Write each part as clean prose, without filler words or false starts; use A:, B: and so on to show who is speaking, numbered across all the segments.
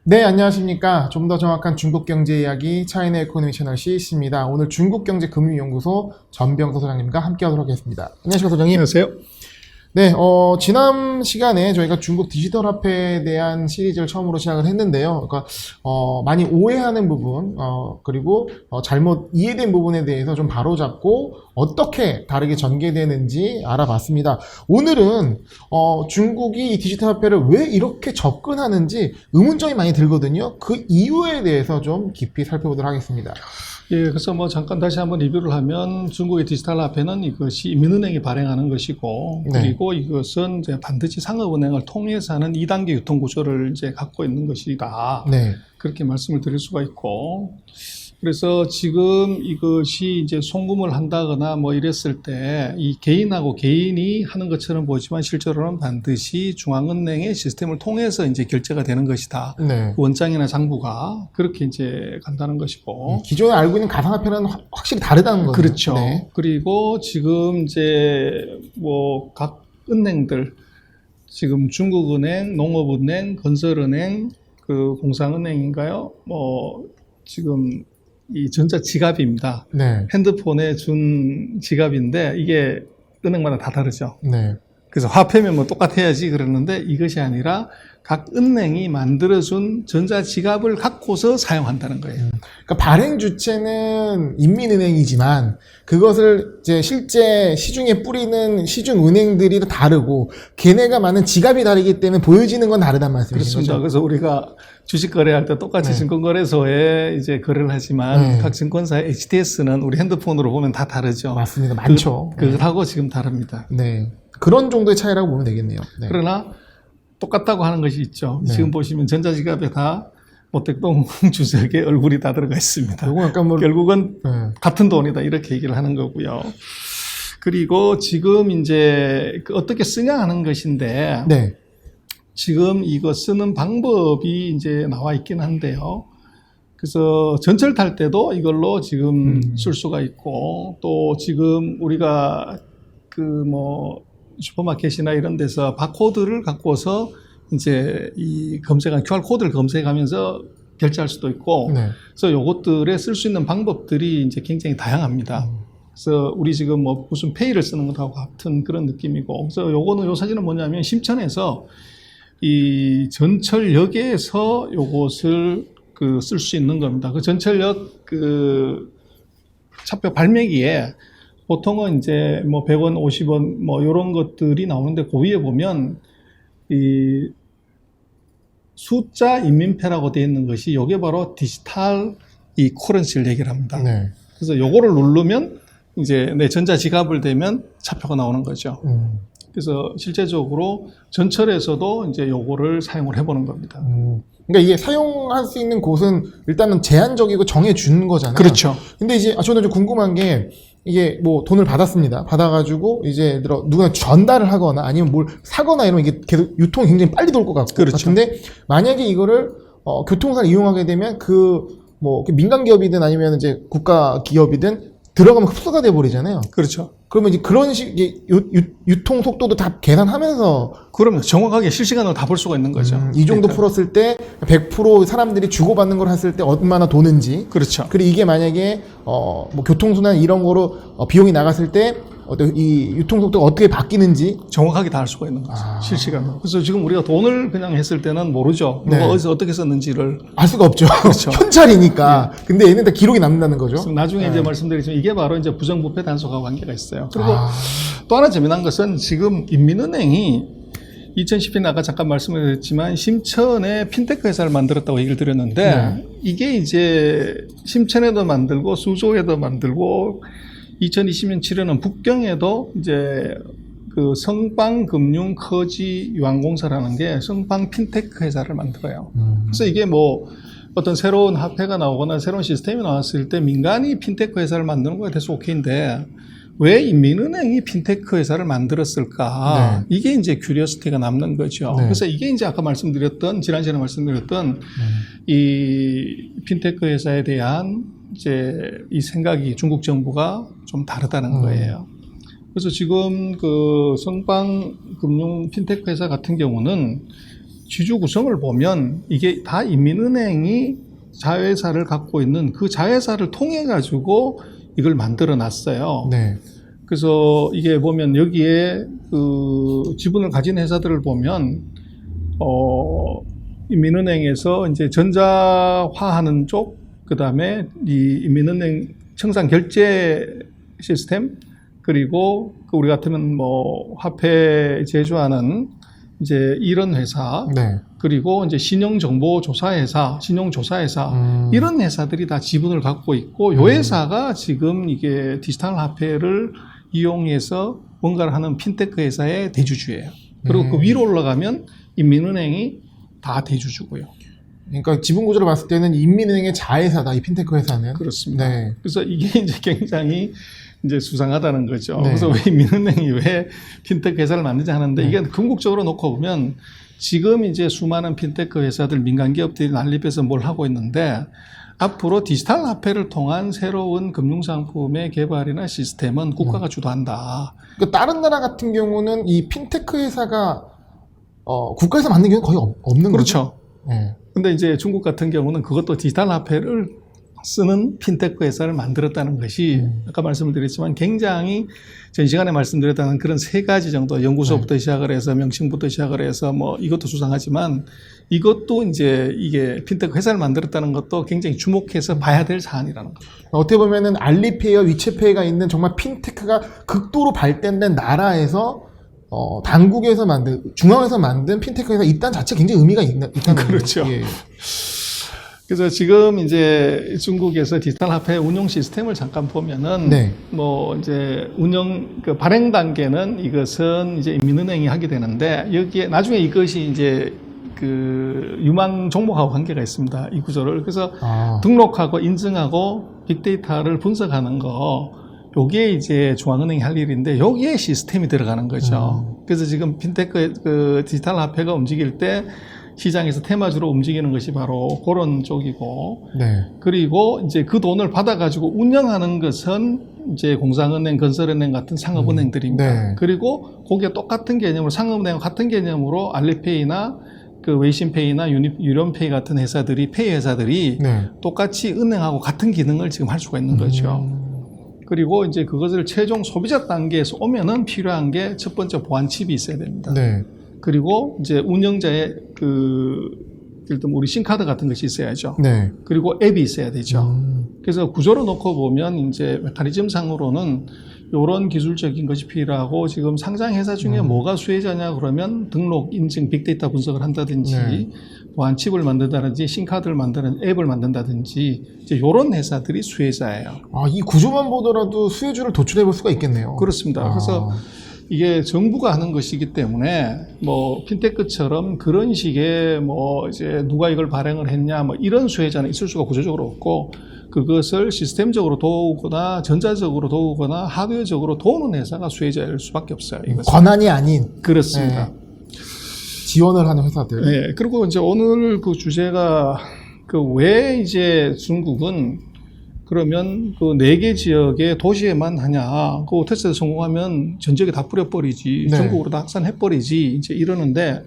A: 네, 안녕하십니까. 좀 더 정확한 중국 경제 이야기 차이나 에코노미 채널 CEC입니다. 오늘 중국경제금융연구소 전병서 소장님과 함께 하도록 하겠습니다. 안녕하십니까, 소장님.
B: 안녕하세요.
A: 네, 지난 시간에 저희가 중국 디지털 화폐에 대한 시리즈를 처음으로 시작을 했는데요. 그러니까, 많이 오해하는 부분, 그리고, 잘못 이해된 부분에 대해서 좀 바로잡고, 어떻게 다르게 전개되는지 알아봤습니다. 오늘은, 중국이 이 디지털 화폐를 왜 이렇게 접근하는지 의문점이 많이 들거든요. 그 이유에 대해서 좀 깊이 살펴보도록 하겠습니다.
B: 예, 그래서 뭐 잠깐 다시 한번 리뷰를 하면 중국의 디지털 화폐는 이것이 인민은행이 발행하는 것이고,
A: 네.
B: 그리고 이것은 이제 반드시 상업은행을 통해서 하는 2단계 유통 구조를 이제 갖고 있는 것이다.
A: 네.
B: 그렇게 말씀을 드릴 수가 있고, 그래서 지금 이것이 이제 송금을 한다거나 뭐 이랬을 때 이 개인하고 개인이 하는 것처럼 보이지만 실제로는 반드시 중앙은행의 시스템을 통해서 이제 결제가 되는 것이다.
A: 네.
B: 원장이나 장부가 그렇게 이제 간다는 것이고.
A: 기존에 알고 있는 가상화폐는 확실히 다르다는 거죠.
B: 그렇죠.
A: 네.
B: 그리고 지금 이제 뭐 각 은행들, 지금 중국은행, 농업은행, 건설은행, 그 공상은행인가요? 뭐 지금 이 전자지갑입니다.
A: 네.
B: 핸드폰에 준 지갑인데 이게 은행마다 다 다르죠.
A: 네.
B: 그래서 화폐면 뭐 똑같아야지 그러는데 이것이 아니라 각 은행이 만들어준 전자지갑을 갖고서 사용한다는 거예요.
A: 그러니까 발행 주체는 인민은행이지만 그것을 이제 실제 시중에 뿌리는 시중 은행들이 다르고 걔네가 많은 지갑이 다르기 때문에 보여지는 건 다르단 말씀이신
B: 그렇습니다.
A: 거죠?
B: 그래서 우리가 주식 거래할 때 똑같이
A: 네.
B: 증권거래소에 이제 거래를 하지만
A: 네.
B: 각 증권사의 HTS는 우리 핸드폰으로 보면 다 다르죠.
A: 맞습니다. 많죠.
B: 그것하고 지금 다릅니다.
A: 네. 그런 정도의 차이라고 보면 되겠네요. 네.
B: 그러나 똑같다고 하는 것이 있죠.
A: 네.
B: 지금 보시면 전자지갑에 다 모택동 주석의 얼굴이 다 들어가 있습니다.
A: 요거 약간 뭐
B: 결국은
A: 네.
B: 같은 돈이다 이렇게 얘기를 하는 거고요. 그리고 지금 이제 어떻게 쓰냐 하는 것인데
A: 네.
B: 지금 이거 쓰는 방법이 이제 나와 있긴 한데요. 그래서 전철 탈 때도 이걸로 지금 쓸 수가 있고 또 지금 우리가 그 뭐 슈퍼마켓이나 이런 데서 바코드를 갖고서 이제 이 검색한 QR 코드를 검색하면서 결제할 수도 있고
A: 네.
B: 그래서 요것들에 쓸 수 있는 방법들이 이제 굉장히 다양합니다. 그래서 우리 지금 뭐 무슨 페이를 쓰는 것하고 같은 그런 느낌이고 그래서 요거는 요 사진은 뭐냐면 심천에서 이 전철역에서 요것을 그 쓸 수 있는 겁니다. 그 전철역 그 차표 발매기에 보통은 이제 뭐 100원, 50원 뭐 요런 것들이 나오는데 그 위에 보면 이 숫자 인민폐라고 되어 있는 것이 요게 바로 디지털 이 코런시를 얘기를 합니다.
A: 네.
B: 그래서 요거를 누르면 이제 내 전자지갑을 대면 차표가 나오는 거죠. 그래서 실제적으로 전철에서도 이제 요거를 사용을 해보는 겁니다.
A: 그러니까 이게 사용할 수 있는 곳은 일단은 제한적이고 정해준 거잖아요.
B: 그렇죠.
A: 근데 이제 저는 좀 궁금한 게 이게 뭐 돈을 받았습니다. 받아가지고 이제 예를 들어 누가 전달을 하거나 아니면 뭘 사거나 이러면 이게 계속 유통이 굉장히 빨리 돌 것 같고.
B: 그렇죠.
A: 같은데 만약에 이거를 교통사를 이용하게 되면 그 뭐 민간 기업이든 아니면 이제 국가 기업이든 들어가면 흡수가 돼 버리잖아요.
B: 그렇죠.
A: 그러면 이제 그런 식의 유통 속도도 다 계산하면서
B: 그러면 정확하게 실시간으로 다 볼 수가 있는 거죠.
A: 이 정도
B: 그러니까.
A: 풀었을 때 100% 사람들이 주고받는 걸 했을 때 얼마나 도는지
B: 그렇죠.
A: 그리고 이게 만약에 뭐 교통수단 이런 거로 비용이 나갔을 때 이 유통 속도가 어떻게 바뀌는지
B: 정확하게 다 알 수가 있는 거죠. 실시간으로. 그래서 지금 우리가 돈을 그냥 했을 때는 모르죠. 누가
A: 네.
B: 어디서 어떻게 썼는지를.
A: 알 수가 없죠.
B: 그렇죠.
A: 현찰이니까. 근데 얘는 다 기록이 남는다는 거죠.
B: 그래서 나중에 이제 말씀드리지만 이게 바로 이제 부정부패 단속과 관계가 있어요. 그리고 또 하나 재미난 것은 지금 인민은행이 2010년 아까 잠깐 말씀을 드렸지만 심천에 핀테크 회사를 만들었다고 얘기를 드렸는데 이게 이제 심천에도 만들고 수조에도 만들고 2020년 7월은 북경에도 이제 그 성방금융커지유한공사라는 게 성방 핀테크 회사를 만들어요. 그래서 이게 뭐 어떤 새로운 화폐가 나오거나 새로운 시스템이 나왔을 때 민간이 핀테크 회사를 만드는 거에 대해서 오케이인데 왜 인민은행이 핀테크 회사를 만들었을까?
A: 네.
B: 이게 이제 큐리오시티가 남는 거죠.
A: 네.
B: 그래서 이게 이제 아까 말씀드렸던 지난 시간에 말씀드렸던 이 핀테크 회사에 대한 이제 이 생각이 중국 정부가 좀 다르다는 거예요. 그래서 지금 그 성방금융 핀테크 회사 같은 경우는 지주 구성을 보면 이게 다 인민은행이 자회사를 갖고 있는 그 자회사를 통해 가지고 이걸 만들어 놨어요.
A: 네.
B: 그래서 이게 보면 여기에 그 지분을 가진 회사들을 보면 인민은행에서 이제 전자화하는 쪽, 그 다음에 이 인민은행 청산 결제 시스템, 그리고 우리 같으면 뭐 화폐 제조하는 이제 이런 회사,
A: 네.
B: 그리고 이제 신용정보조사회사, 신용조사회사 이런 회사들이 다 지분을 갖고 있고, 요 회사가 지금 이게 디지털 화폐를 이용해서 뭔가를 하는 핀테크 회사의 대주주예요. 그리고 그 위로 올라가면 인민은행이 다 대주주고요.
A: 그러니까 지분 구조를 봤을 때는 인민은행의 자회사다, 이 핀테크 회사는.
B: 그렇습니다.
A: 네.
B: 그래서 이게 이제 굉장히 이제 수상하다는 거죠.
A: 네.
B: 그래서 왜 인민은행이 왜 핀테크 회사를 만드지 하는데,
A: 네.
B: 이게 궁극적으로 놓고 보면 지금 이제 수많은 핀테크 회사들, 민간 기업들이 난립해서 뭘 하고 있는데, 앞으로 디지털 화폐를 통한 새로운 금융상품의 개발이나 시스템은 국가가 주도한다.
A: 그러니까 다른 나라 같은 경우는 이 핀테크 회사가 국가에서 만든 경우는 거의 없는 거죠.
B: 그렇죠.
A: 네.
B: 근데 이제 중국 같은 경우는 그것도 디지털 화폐를 쓰는 핀테크 회사를 만들었다는 것이 아까 말씀을 드렸지만 굉장히 전 시간에 말씀드렸다는 그런 세 가지 정도, 연구소부터 시작을 해서 명칭부터 시작을 해서 뭐 이것도 수상하지만, 이것도 이제 이게 핀테크 회사를 만들었다는 것도 굉장히 주목해서 봐야 될 사안이라는 거죠.
A: 어떻게 보면은 알리페이와 위챗페이가 있는 정말 핀테크가 극도로 발전된 나라에서 당국에서 만든, 중앙에서 만든 핀테크 회사 있다는 자체 굉장히 의미가 있다는
B: 그렇죠.
A: 거죠. 예.
B: 그래서 지금 이제 중국에서 디지털 화폐 운용 시스템을 잠깐 보면은,
A: 네.
B: 뭐 이제 그 발행 단계는 이것은 이제 인민은행이 하게 되는데, 여기에 나중에 이것이 이제 그 유망 종목하고 관계가 있습니다. 이 구조를. 그래서 등록하고 인증하고 빅데이터를 분석하는 거, 요게 이제 중앙은행이 할 일인데, 여기에 시스템이 들어가는 거죠. 그래서 지금 핀테크 그 디지털 화폐가 움직일 때 시장에서 테마주로 움직이는 것이 바로 그런 쪽이고,
A: 네.
B: 그리고 이제 그 돈을 받아가지고 운영하는 것은 이제 공상은행, 건설은행 같은 상업은행들입니다.
A: 네.
B: 그리고 거기에 똑같은 개념으로, 상업은행 같은 개념으로 알리페이나 그 웨이신페이나 유련페이 같은 회사들이, 페이 회사들이
A: 네.
B: 똑같이 은행하고 같은 기능을 지금 할 수가 있는 거죠. 그리고 이제 그것을 최종 소비자 단계에서 오면은 필요한 게 첫 번째 보안칩이 있어야 됩니다.
A: 네.
B: 그리고 이제 운영자의 예를 들면 우리 신카드 같은 것이 있어야죠.
A: 네.
B: 그리고 앱이 있어야 되죠. 그래서 구조를 놓고 보면 이제 메커니즘 상으로는 이런 기술적인 것이 필요하고, 지금 상장 회사 중에 뭐가 수혜자냐 그러면 등록, 인증, 빅데이터 분석을 한다든지,
A: 네.
B: 보안칩을 만든다든지, 신카드를 만드는 앱을 만든다든지, 이제 이런 회사들이 수혜자예요.
A: 이 구조만 보더라도 수혜주를 도출해 볼 수가 있겠네요.
B: 그렇습니다. 그래서 이게 정부가 하는 것이기 때문에, 뭐 핀테크처럼 그런 식의 뭐 이제 누가 이걸 발행을 했냐 뭐 이런 수혜자는 있을 수가 구조적으로 없고, 그것을 시스템적으로 도우거나 전자적으로 도우거나 하드웨어적으로 도우는 회사가 수혜자일 수밖에 없어요. 이것은.
A: 권한이 아닌.
B: 그렇습니다.
A: 네. 지원을 하는 회사들.
B: 네. 그리고 이제 오늘 그 주제가 왜 이제 중국은 그러면 그 4개 지역의 도시에만 하냐, 그 테스트에 성공하면 전 지역에 다 뿌려버리지,
A: 네.
B: 전국으로 다 확산해버리지, 이제 이러는데,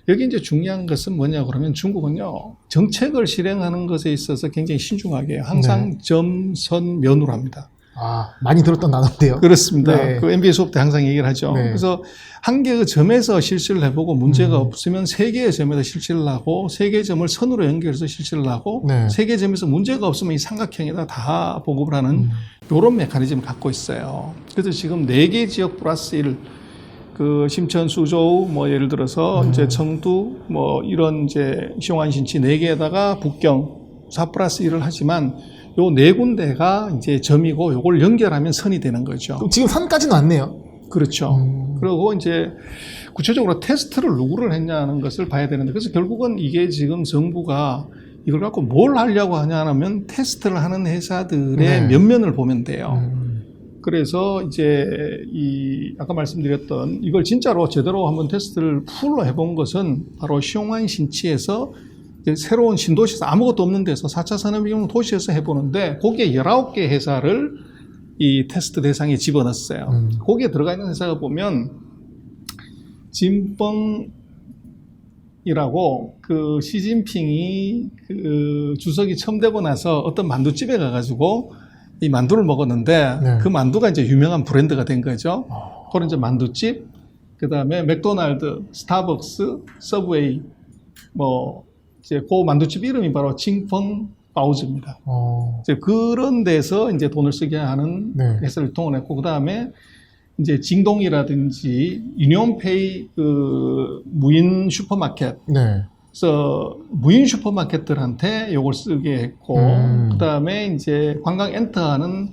B: 여기 이제 중요한 것은 뭐냐 그러면 중국은요, 정책을 실행하는 것에 있어서 굉장히 신중하게 해요. 항상 점선면으로 합니다.
A: 많이 들었던 단어인데요.
B: 그렇습니다.
A: 네.
B: 그 MBA 수업 때 항상 얘기를 하죠.
A: 네.
B: 그래서 한 개의 점에서 실시를 해보고 문제가 없으면 3개의 점에서 실시를 하고, 3개의 점을 선으로 연결해서 실시를 하고,
A: 네.
B: 3개의 점에서 문제가 없으면 이 삼각형에다 다 보급을 하는 이런 메커니즘을 갖고 있어요. 그래서 지금 4개 지역 플러스 1, 그 심천, 수저우, 뭐 예를 들어서 이제 청두, 뭐 이런 이제 시용안 신치 4개에다가 북경 4 플러스 1을 하지만, 요 4군데가 이제 점이고 요걸 연결하면 선이 되는 거죠.
A: 그럼 지금 선까지는 왔네요.
B: 그렇죠. 그리고 이제 구체적으로 테스트를 누구를 했냐는 것을 봐야 되는데, 그래서 결국은 이게 지금 정부가 이걸 갖고 뭘 하려고 하냐면 테스트를 하는 회사들의
A: 네.
B: 면면을 보면 돼요. 그래서 이제 아까 말씀드렸던 이걸 진짜로 제대로 한번 테스트를 풀로 해본 것은 바로 시용안 신치에서 새로운 신도시에서 아무것도 없는 데서 4차 산업혁명 도시에서 해보는데, 거기에 19개 회사를 이 테스트 대상에 집어넣었어요. 거기에 들어가 있는 회사가 보면 진뻥 이라고 그 시진핑이 그 주석이 처음 되고 나서 어떤 만두집에 가가지고 이 만두를 먹었는데
A: 네.
B: 그 만두가 이제 유명한 브랜드가 된 거죠. 그런 이제 만두집, 그 다음에 맥도날드, 스타벅스, 서브웨이, 뭐 이제 그 만두집 이름이 바로 칭펑 바오즈입니다. 이제 그런 데서 이제 돈을 쓰게 하는
A: 네.
B: 회사를 동원했고, 그 다음에 이제 징동이라든지 유니온페이 그 무인 슈퍼마켓,
A: 네.
B: 그래서 무인 슈퍼마켓들한테 이걸 쓰게 했고, 그 다음에 이제 관광 엔터하는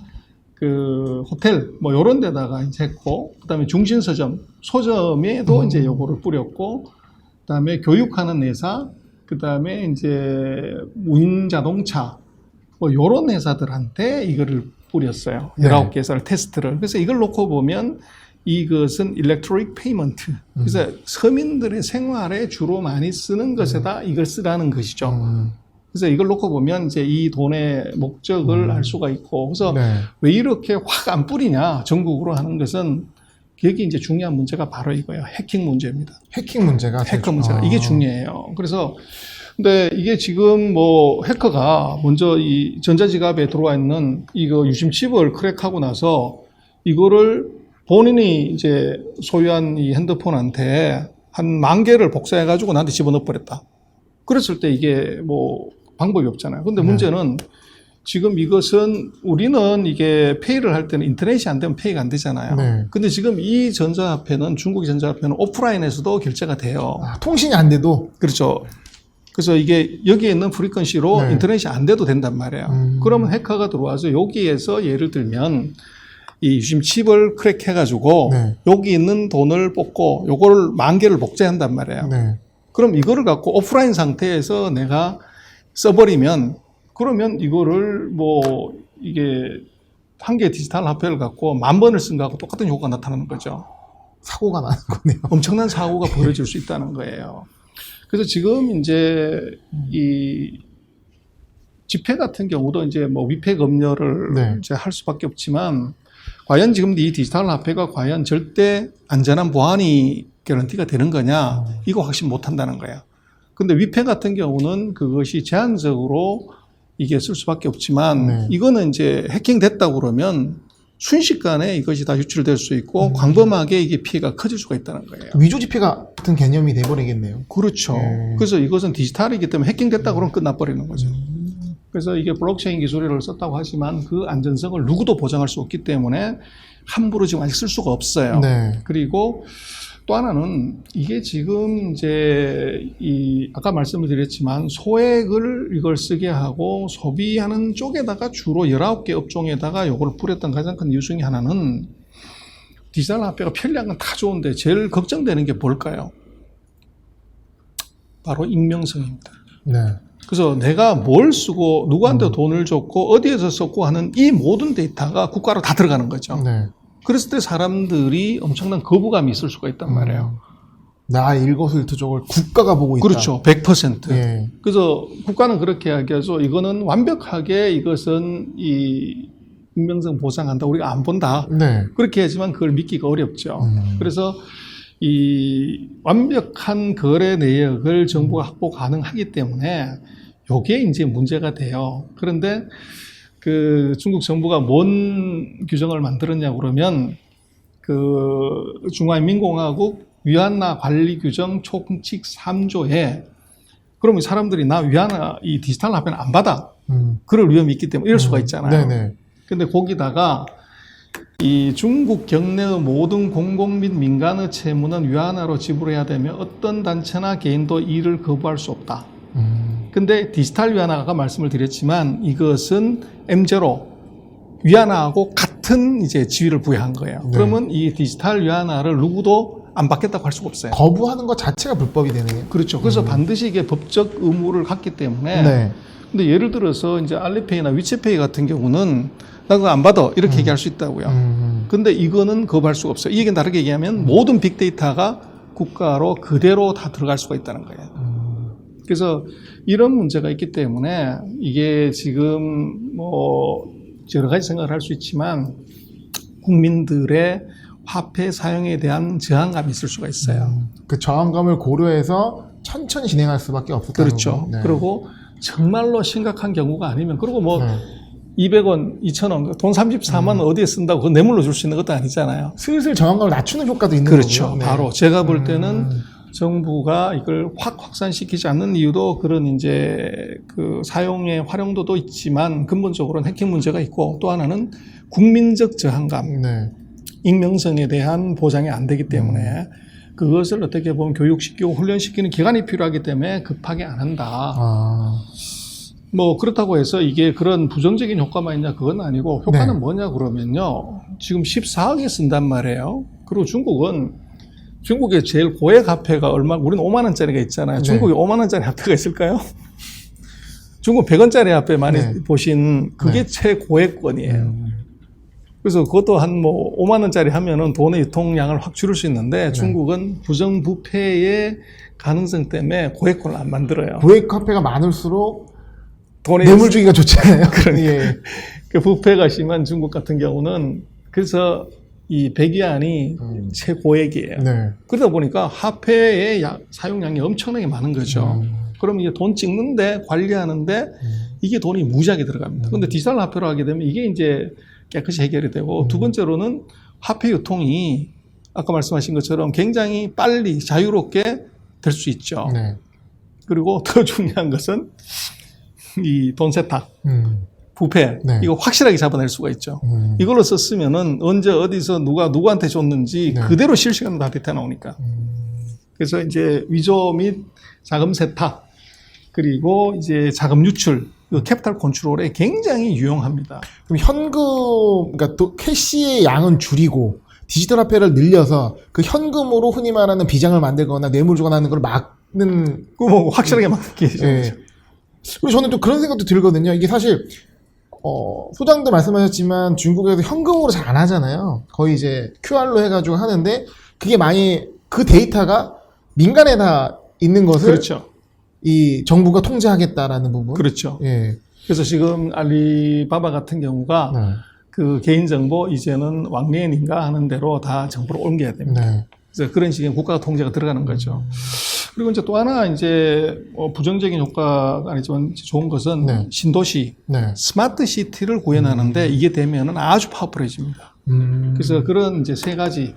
B: 그 호텔 뭐 이런 데다가 이제 했고, 그 다음에 중신 서점, 소점에도 이제 요거를 뿌렸고, 그 다음에 교육하는 회사, 그 다음에 이제 무인 자동차 뭐 이런 회사들한테 이거를 뿌렸어요.
A: 네.
B: 19개 회사를 테스트를. 그래서 이걸 놓고 보면 이것은 일렉트로닉 페이먼트. 그래서 서민들의 생활에 주로 많이 쓰는 것에다 이걸 쓰라는 것이죠. 그래서 이걸 놓고 보면 이제 이 돈의 목적을 알 수가 있고, 그래서
A: 네.
B: 왜 이렇게 확 안 뿌리냐 전국으로 하는 것은 여기 이제 중요한 문제가 바로 이거예요. 해킹 문제입니다.
A: 해킹 문제가
B: 해커 문제가 이게 중요해요. 그래서 근데 이게 지금 뭐 해커가 먼저 이 전자지갑에 들어와 있는 이거 유심 칩을 크랙하고 나서 이거를 본인이 이제 소유한 이 핸드폰한테 한 10,000개를 복사해 가지고 나한테 집어넣어 버렸다. 그랬을 때 이게 뭐 방법이 없잖아요. 근데 문제는 지금 이것은 우리는 이게 페이를 할 때는 인터넷이 안 되면 페이가 안 되잖아요.
A: 네.
B: 근데 지금 이 전자화폐는 중국의 전자화폐는 오프라인에서도 결제가 돼요.
A: 통신이 안 돼도
B: 그렇죠. 그래서 이게 여기에 있는 프리퀀시로
A: 네.
B: 인터넷이 안 돼도 된단 말이에요. 그러면 해커가 들어와서 여기에서 예를 들면 이 유심 칩을 크랙해가지고
A: 네.
B: 여기 있는 돈을 뽑고 요거를 10,000개를 복제한단 말이에요.
A: 네.
B: 그럼 이거를 갖고 오프라인 상태에서 내가 써버리면 그러면 이거를 뭐 이게 한 개 디지털 화폐를 갖고 10,000번을 쓴 거하고 똑같은 효과가 나타나는 거죠.
A: 사고가 나는 거네요.
B: 엄청난 사고가 벌어질 수 있다는 거예요. 그래서 지금 이제 이 지폐 같은 경우도 이제 뭐 위패 검열을
A: 네.
B: 이제 할 수밖에 없지만 과연 지금 이 디지털 화폐가 과연 절대 안전한 보안이 개런티가 되는 거냐? 이거 확신 못 한다는 거야. 근데 위패 같은 경우는 그것이 제한적으로 이게 쓸 수밖에 없지만
A: 네.
B: 이거는 이제 해킹됐다고 그러면 순식간에 이것이 다 유출될 수 있고 광범하게 이게 피해가 커질 수가 있다는 거예요.
A: 위조 지폐가 같은 개념이 돼버리겠네요.
B: 그렇죠. 그래서 이것은 디지털이기 때문에 해킹됐다고 그러면 끝나버리는 거죠. 그래서 이게 블록체인 기술을 썼다고 하지만 그 안전성을 누구도 보장할 수 없기 때문에 함부로 지금 아직 쓸 수가 없어요.
A: 네.
B: 그리고 또 하나는 이게 지금 이제 이 아까 말씀을 드렸지만 소액을 이걸 쓰게 하고 소비하는 쪽에다가 주로 19개 업종에다가 요걸 뿌렸던 가장 큰 이유 중에 하나는 디지털 화폐가 편리한 건 다 좋은데 제일 걱정되는 게 뭘까요? 바로 익명성입니다.
A: 네.
B: 그래서 내가 뭘 쓰고 누구한테 돈을 줬고 어디에서 썼고 하는 이 모든 데이터가 국가로 다 들어가는 거죠.
A: 네.
B: 그랬을 때 사람들이 엄청난 거부감이 있을 수가 있단 말이에요.
A: 나의 일거수일투족을 국가가 보고 있다.
B: 그렇죠. 100%.
A: 예.
B: 그래서 국가는 그렇게 이야기하죠. 이거는 완벽하게 이것은 이 익명성 보장한다. 우리가 안 본다.
A: 네.
B: 그렇게 하지만 그걸 믿기가 어렵죠. 그래서 이 완벽한 거래 내역을 정부가 확보 가능하기 때문에 요게 이제 문제가 돼요. 그런데 그 중국 정부가 뭔 규정을 만들었냐 그러면 그 중화인민공화국 위안화 관리 규정 총칙 3조에 그러면 사람들이 나 위안화 이 디지털 화폐는 안 받아. 그럴 위험이 있기 때문에 이럴 수가 있잖아요.
A: 네네.
B: 근데 거기다가 이 중국 경내의 모든 공공 및 민간의 채무는 위안화로 지불해야 되며 어떤 단체나 개인도 이를 거부할 수 없다. 근데 디지털 위안화가 아까 말씀을 드렸지만 이것은 M0 위안화하고 같은 이제 지위를 부여한 거예요.
A: 네.
B: 그러면 이 디지털 위안화를 누구도 안 받겠다고 할 수가 없어요.
A: 거부하는 것 자체가 불법이 되네요.
B: 그렇죠. 그래서 반드시 이게 법적 의무를 갖기 때문에.
A: 네.
B: 근데 예를 들어서 이제 알리페이나 위챗페이 같은 경우는 나 그거 안 받아 이렇게 얘기할 수 있다고요. 근데 이거는 거부할 수가 없어요. 이게 다르게 얘기하면 모든 빅데이터가 국가로 그대로 다 들어갈 수가 있다는 거예요. 그래서 이런 문제가 있기 때문에 이게 지금 뭐 여러 가지 생각을 할 수 있지만 국민들의 화폐 사용에 대한 저항감이 있을 수가 있어요.
A: 그 저항감을 고려해서 천천히 진행할 수밖에 없었다는
B: 그렇죠.
A: 거. 네.
B: 그리고 정말로 심각한 경우가 아니면 그리고 뭐
A: 네.
B: 200원, 2,000원, 돈 34만 원 어디에 쓴다고 그거 뇌물로 줄 수 있는 것도 아니잖아요.
A: 슬슬 저항감을 낮추는 효과도 있는
B: 그렇죠.
A: 거고요. 네.
B: 바로 제가 볼 때는 정부가 이걸 확 확산시키지 않는 이유도 그런 이제 그 사용의 활용도도 있지만 근본적으로는 해킹 문제가 있고 또 하나는 국민적 저항감,
A: 네.
B: 익명성에 대한 보장이 안 되기 때문에 그것을 어떻게 보면 교육시키고 훈련시키는 기간이 필요하기 때문에 급하게 안 한다.
A: 아,
B: 뭐 그렇다고 해서 이게 그런 부정적인 효과만 있냐 그건 아니고 효과는
A: 네.
B: 뭐냐 그러면요. 지금 14억에 쓴단 말이에요. 그리고 중국의 제일 고액 화폐가 얼마, 우리는 5만 원짜리가 있잖아요.
A: 네.
B: 중국에 5만 원짜리 화폐가 있을까요? 중국 100원짜리 화폐 많이
A: 네.
B: 보신 그게
A: 네.
B: 최고액권이에요. 그래서 그것도 한 뭐 5만 원짜리 하면은 돈의 유통량을 확 줄일 수 있는데 중국은 부정부패의 가능성 때문에 고액권을 안 만들어요.
A: 고액 화폐가 많을수록
B: 돈의
A: 뇌물 주기가 좋잖아요.
B: 그러니까.
A: 예.
B: 그 부패가 심한 중국 같은 경우는 그래서 이 백위안이 최고액이에요.
A: 네.
B: 그러다 보니까 화폐의 사용량이 엄청나게 많은 거죠. 그럼 이게 돈 찍는데 관리하는데 이게 돈이 무지하게 들어갑니다. 근데 디지털 화폐로 하게 되면 이게 이제 깨끗이 해결이 되고 두 번째로는 화폐 유통이 아까 말씀하신 것처럼 굉장히 빨리 자유롭게 될 수 있죠.
A: 네.
B: 그리고 더 중요한 것은 이 돈 세탁, 부패
A: 네.
B: 이거 확실하게 잡아낼 수가 있죠. 이걸로 썼으면은 언제 어디서 누가 누구한테 줬는지
A: 네.
B: 그대로 실시간으로 다 데이터 나오니까. 그래서 이제 위조 및 자금 세탁 그리고 이제 자금 유출, 그 캐피탈 컨트롤에 굉장히 유용합니다.
A: 그럼 현금, 그러니까 또 캐시의 양은 줄이고 디지털 화폐를 늘려서 그 현금으로 흔히 말하는 비장을 만들거나 뇌물 주거나 하는 걸 막는.
B: 그 뭐 확실하게 막게 되죠.
A: 예. 그리고 저는 또 그런 생각도 들거든요. 이게 사실 소장도 말씀하셨지만 중국에서 현금으로 잘 안 하잖아요. 거의 이제 QR로 해가지고 하는데 그게 많이 그 데이터가 민간에 다 있는 것을
B: 그렇죠.
A: 이 정부가 통제하겠다라는 부분.
B: 그렇죠.
A: 예.
B: 그래서 지금 알리바바 같은 경우가
A: 네.
B: 그 개인정보 이제는 왕래인인가 하는 대로 다 정보를 옮겨야 됩니다.
A: 네.
B: 그래서 그런 식의 국가 통제가 들어가는 거죠. 그리고 이제 또 하나 이제 부정적인 효과가 아니지만 좋은 것은
A: 네.
B: 신도시,
A: 네.
B: 스마트 시티를 구현하는데 이게 되면은 아주 파워풀해집니다. 그래서 그런 이제 세 가지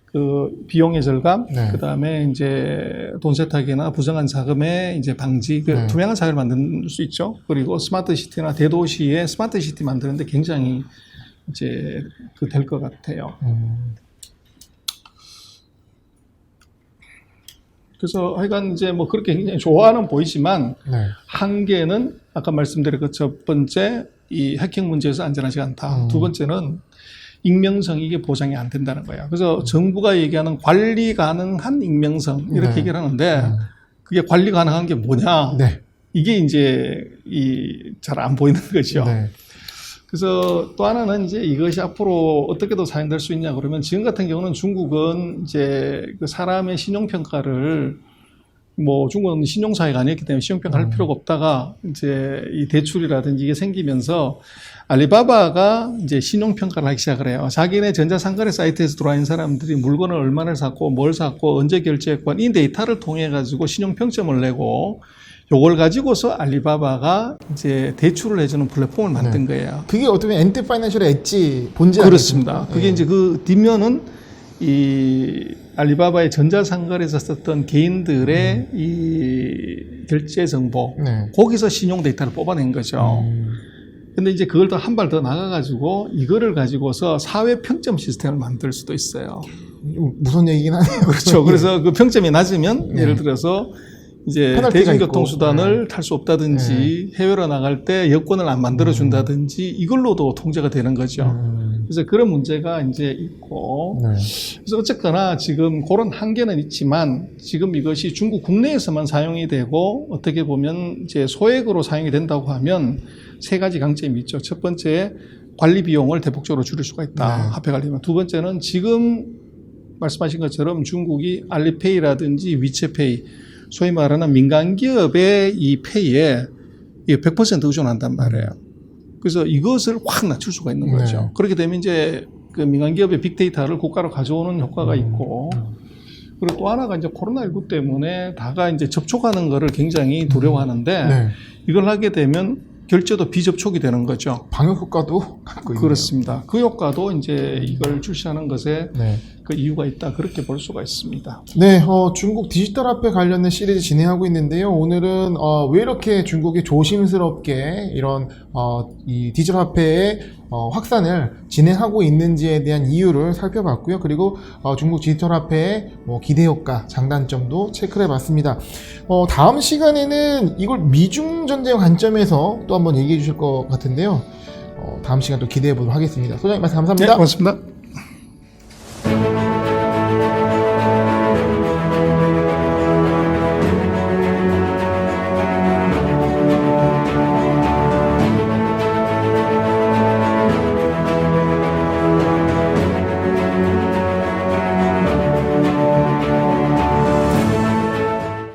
B: 그 비용의 절감,
A: 네.
B: 그 다음에 이제 돈 세탁이나 부정한 자금의 이제 방지, 그
A: 네.
B: 투명한 사회를 만들 수 있죠. 그리고 스마트 시티나 대도시의 스마트 시티 만드는데 굉장히 이제 그 될 것 같아요. 그래서 하여간 이제 뭐 그렇게 굉장히 좋아는 보이지만
A: 네.
B: 한계는 아까 말씀드린 그 첫 번째 이 해킹 문제에서 안전하지 않다. 두 번째는 익명성이 이게 보장이 안 된다는 거예요. 그래서 정부가 얘기하는 관리 가능한 익명성 이렇게
A: 네.
B: 얘기를 하는데 그게 관리 가능한 게 뭐냐?
A: 네.
B: 이게 이제 잘 안 보이는 거죠.
A: 네.
B: 그래서 또 하나는 이제 이것이 앞으로 어떻게 더 사용될 수 있냐 그러면 지금 같은 경우는 중국은 이제 그 사람의 신용평가를 뭐 중국은 신용사회가 아니었기 때문에 신용평가 할 필요가 없다가 이제 이 대출이라든지 이게 생기면서 알리바바가 이제 신용평가를 하기 시작을 해요. 자기네 전자상거래 사이트에서 들어와 있는 사람들이 물건을 얼마나 샀고 뭘 샀고 언제 결제했고 이 데이터를 통해 가지고 신용평점을 내고 요걸 가지고서 알리바바가 이제 대출을 해주는 플랫폼을 만든 거예요.
A: 그게 어떻게 보면 엔트 파이낸셜의 엣지 본질
B: 그렇습니다.
A: 아니겠습니까?
B: 그게
A: 예.
B: 이제 그 뒷면은 이 알리바바의 전자상거래에서 썼던 개인들의 이 결제 정보,
A: 네.
B: 거기서 신용 데이터를 뽑아낸 거죠. 근데 이제 그걸 더 한 발 더 나가가지고 이거를 가지고서 사회 평점 시스템을 만들 수도 있어요.
A: 무슨 얘기긴 하네요.
B: 그렇죠. 그래서 그 평점이 낮으면 예를 들어서 이제
A: 페널티가
B: 대중교통수단을 탈 수 없다든지 해외로 나갈 때 여권을 안 만들어준다든지 이걸로도 통제가 되는 거죠. 그래서 그런 문제가 이제 있고
A: 네.
B: 그래서 어쨌거나 지금 그런 한계는 있지만 지금 이것이 중국 국내에서만 사용이 되고 어떻게 보면 이제 소액으로 사용이 된다고 하면 세 가지 강점이 있죠. 첫 번째 관리 비용을 대폭적으로 줄일 수가 있다.
A: 네.
B: 화폐 관리면. 두 번째는 지금 말씀하신 것처럼 중국이 알리페이라든지 위챗페이 소위 말하는 민간 기업의 이 페이에 100% 의존한단 말이에요. 그래서 이것을 확 낮출 수가 있는 거죠.
A: 네.
B: 그렇게 되면 이제 그 민간 기업의 빅데이터를 국가로 가져오는 효과가 있고 그리고 또 하나가 이제 코로나19 때문에 다가 이제 접촉하는 거를 굉장히 두려워하는데
A: 네.
B: 이걸 하게 되면 결제도 비접촉이 되는 거죠.
A: 방역 효과도 갖고 있네요.
B: 그렇습니다. 그 효과도 이제 이걸 출시하는 것에
A: 네.
B: 그 이유가 있다 그렇게 볼 수가 있습니다.
A: 네, 중국 디지털 화폐 관련된 시리즈 진행하고 있는데요. 오늘은 왜 이렇게 중국이 조심스럽게 이런 이 디지털 화폐의 확산을 진행하고 있는지에 대한 이유를 살펴봤고요. 그리고 중국 디지털 화폐의 기대 효과, 장단점도 체크를 해봤습니다. 다음 시간에는 이걸 미중 전쟁 관점에서 또 한번 얘기해 주실 것 같은데요. 다음 시간 또 기대해 보도록 하겠습니다. 소장님 말씀 감사합니다.
B: 네, 고맙습니다.